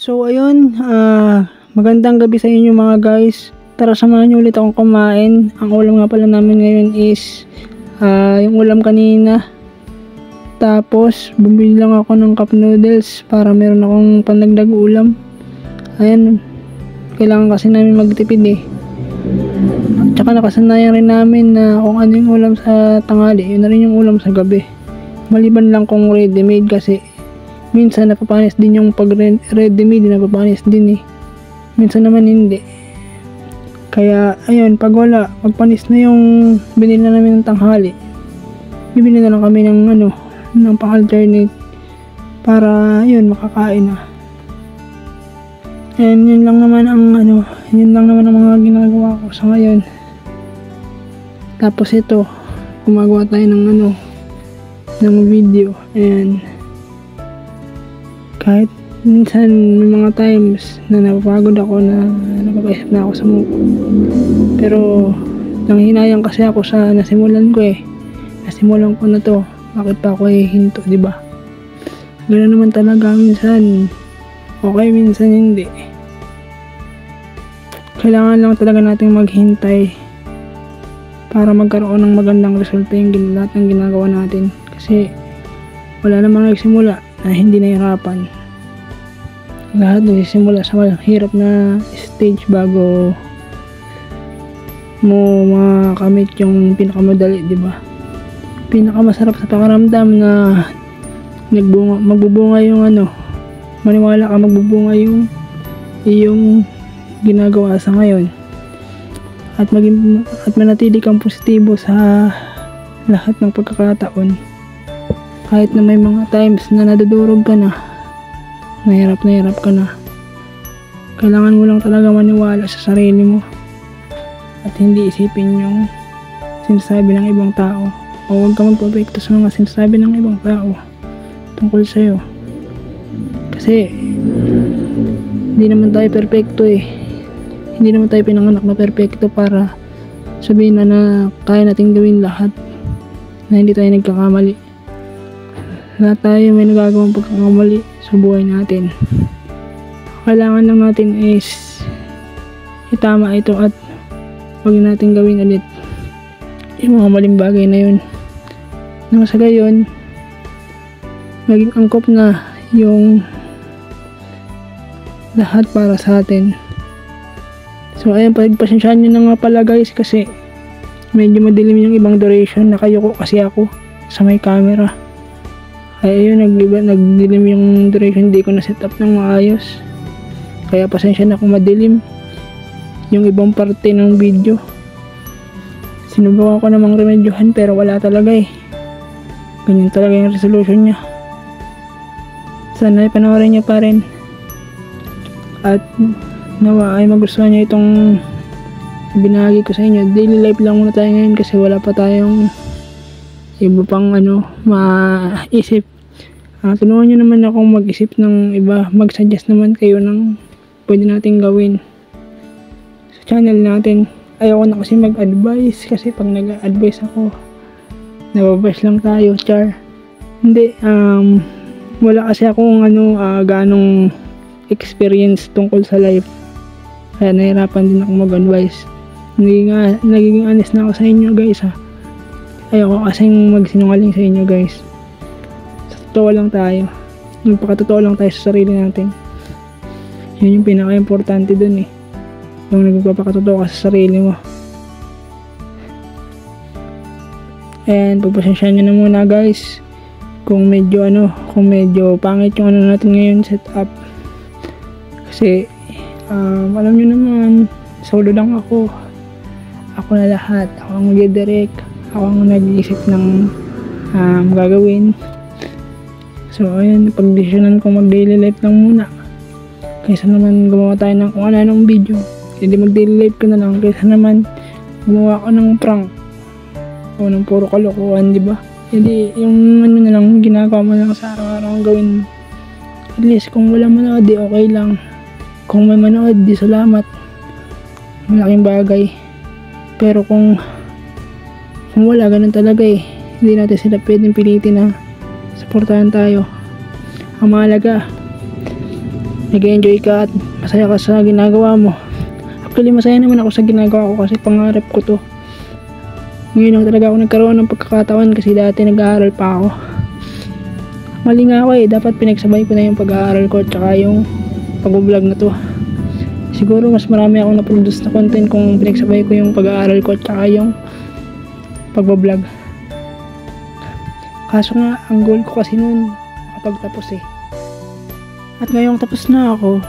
So ayun, magandang gabi sa inyo mga guys. Tara, samahan niyo ulit akong kumain. Ang ulam nga pala namin ngayon is yung ulam kanina. Tapos bumili lang ako ng cup noodles para meron akong pandagdag ulam. Ayan, kailangan kasi namin magtipid eh. At saka nakasanayan rin namin na kung ano yung ulam sa tanghali, yun na rin yung ulam sa gabi. Maliban lang kung ready made kasi minsan napapanis din yung pag ready made, napapanis din eh. Minsan naman hindi. Kaya ayun, pag wala, pagpanis na yung binili na namin ng tanghali, bibili na lang kami ng ng pang-alternate para yun makakain na. And yun lang naman ang mga ginagawa ko sa ngayon. Tapos ito, gumagawa tayo ng video. And kahit minsan may mga times na napapagod ako, na napapaisip na ako sa muko. Pero nanghinayang kasi ako sa nasimulan ko eh. Nasimulan ko na to, bakit pa ako hinto, di ba? Ganoon naman talaga, minsan okay, minsan hindi. Kailangan lang talaga nating maghintay para magkaroon ng magandang resulta yung lahat ng ginagawa natin. Kasi wala namang nagsimula na hindi nahirapan. Lahat nagsisimula sa hirap na stage bago mo makamit yung pinakamadali, di ba? Pinakamasarap sa pakiramdam na magbubunga yung maniwala ka magbubunga yung iyong ginagawa sa ngayon. At manatili kang positibo sa lahat ng pagkakataon. Kahit na may mga times na nadudurog ka na, nahirap ka na, kailangan mo lang talaga maniwala sa sarili mo at hindi isipin yung sinasabi ng ibang tao, o huwag ka magpapekto sa mga sinasabi ng ibang tao tungkol sa'yo. Kasi hindi naman tayo perfecto eh. Hindi naman tayo pinanganak na perfecto para sabihin na kaya nating gawin lahat, na hindi tayo nagkakamali. Lahat tayo may nagagawang pagkakamali sa buhay natin. Kailangan lang natin is itama ito at huwag natin gawin ulit yung mga maling bagay na yun. Nang sa gayon, maging angkop na yung lahat para sa atin. So ayun, pagpasensyahan nyo na nga pala guys, kasi medyo madilim yung ibang duration. Nakayuko kasi ako sa may camera. Kaya yun, nagdilim yung duration, hindi ko na set up ng maayos. Kaya pasensya na kung madilim yung ibang parte ng video. Sinubukan ko namang remedyohan pero wala talaga eh. Ganyan talaga yung resolution niya. Sana ipanoorin niyo pa rin. At nawa ay magustuhan niyo itong binahagi ko sa inyo. Daily life lang muna tayo ngayon kasi wala pa tayong iba pang maisip. Tulungan nyo naman akong mag-isip ng iba, mag-suggest naman kayo ng pwede nating gawin sa channel natin. Ayoko na kasi mag-advise, kasi pag nag-advise ako, nababash lang tayo, char. Hindi, wala kasi akong ganong experience tungkol sa life, kaya nahirapan din ako mag-advise. Nagiging honest na ako sa inyo guys ha. Ayoko kasing magsinungaling sa inyo guys. Totoo lang tayo, magpakatotoo lang tayo sa sarili natin. Yun yung pinaka-importante dun eh, yung nagpapakatotoo ka sa sarili mo. And pagpasensyahan nyo na muna guys kung medyo pangit yung natin ngayon setup, kasi alam nyo naman, solo lang ako na lahat. Ako ang mag-direct, ako ang nag-iisip ng gagawin. So ayun, pagdesisyonan ko mag-daily life lang muna. Kaysa naman gumawa tayo ng kung ano-anong video, hindi mag-daily life ko na lang. Kaysa naman gumawa ko ng prank o ng puro kalokohan, di ba? Hindi, yung na lang ginagawa mo lang sa araw-araw ang gawin mo. At least kung wala manood, di okay lang. Kung may manood, di salamat. Malaking bagay. Pero kung wala, ganun talaga eh. Hindi natin sila pwedeng pilitin na suportahan tayo. Ang mahalaga, nag-enjoy ka at masaya ka sa ginagawa mo. Actually, masaya naman ako sa ginagawa ko kasi pangarap ko to. Ngayon lang talaga ako nagkaroon ng pagkakataon kasi dati nag-aaral pa ako. Mali nga ako dapat pinagsabay ko na yung pag-aaral ko at saka yung pag-vlog na to. Siguro mas marami akong na-produce na content kung pinagsabay ko yung pag-aaral ko at saka yung pag-vlog. Kaso nga, ang goal ko kasi noon makapagtapos At ngayong tapos na ako,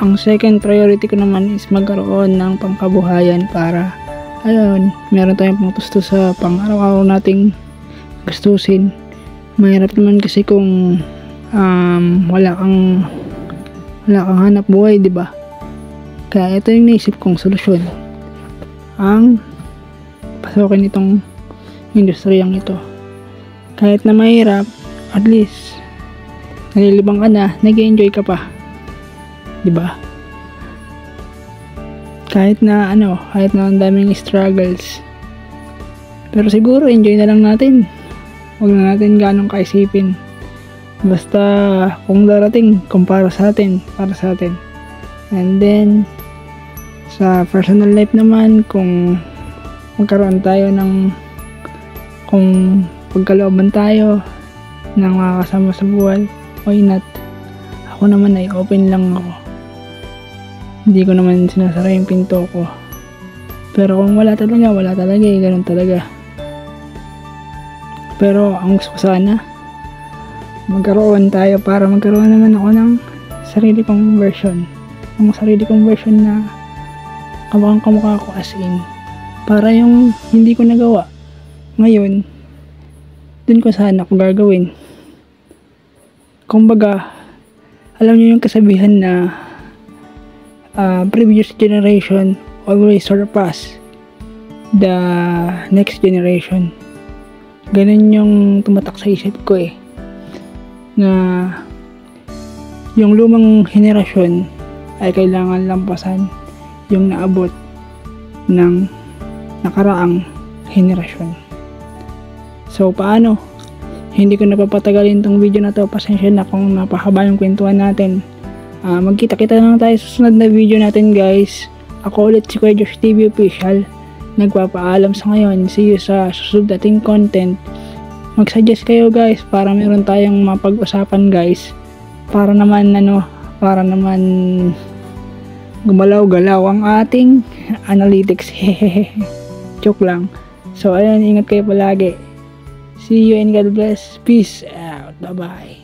ang second priority ko naman is magkaroon ng pangkabuhayan para ayun, meron tayong pangtusto sa pang-araw-araw nating gastusin. Mahirap naman kasi kung wala kang hanap buhay, di ba? Kaya ito yung naisip kong solusyon. Ang pasukin itong industriyang ito. Kahit na mahirap, at least nalilibang ka na, nag-enjoy ka pa. Diba? Kahit na ang daming struggles. Pero siguro enjoy na lang natin. Huwag na natin ganong kaisipin. Basta kung darating, kung para sa atin. And then sa personal life naman, kung magkaroon tayo kung pagkalooban tayo ng mga kasama sa buhay, why not? Ako naman ay open lang ako. Hindi ko naman sinasara yung pinto ko. Pero kung wala talaga, ganun talaga. Pero ang gusto ko sana, magkaroon tayo para magkaroon naman ako ng sarili kong version. Ang sarili kong version na kamukha ko as in. Para yung hindi ko nagawa ngayon, dun ko sana ako gagawin. Kumbaga, alam niyo yung kasabihan na previous generation always surpass the next generation. Ganun yung tumatak sa isip ko na yung lumang henerasyon ay kailangan lampasan yung naabot ng nakaraang henerasyon. So paano? Hindi ko napapatagalin tong video na to. Pasensya na kung napahaba yung kwentuhan natin. Magkita-kita na lang tayo sa susunod na video natin, guys. Ako ulit si Kuya Josh TV Official. Nagpapaalam sa ngayon. See you sa susunod nating content. Mag-suggest kayo, guys, para meron tayong mapag-usapan, guys. Para naman gumalaw-galaw ang ating analytics. Joke lang. So ayun, ingat kayo palagi. See you and God bless. Peace out. Bye-bye.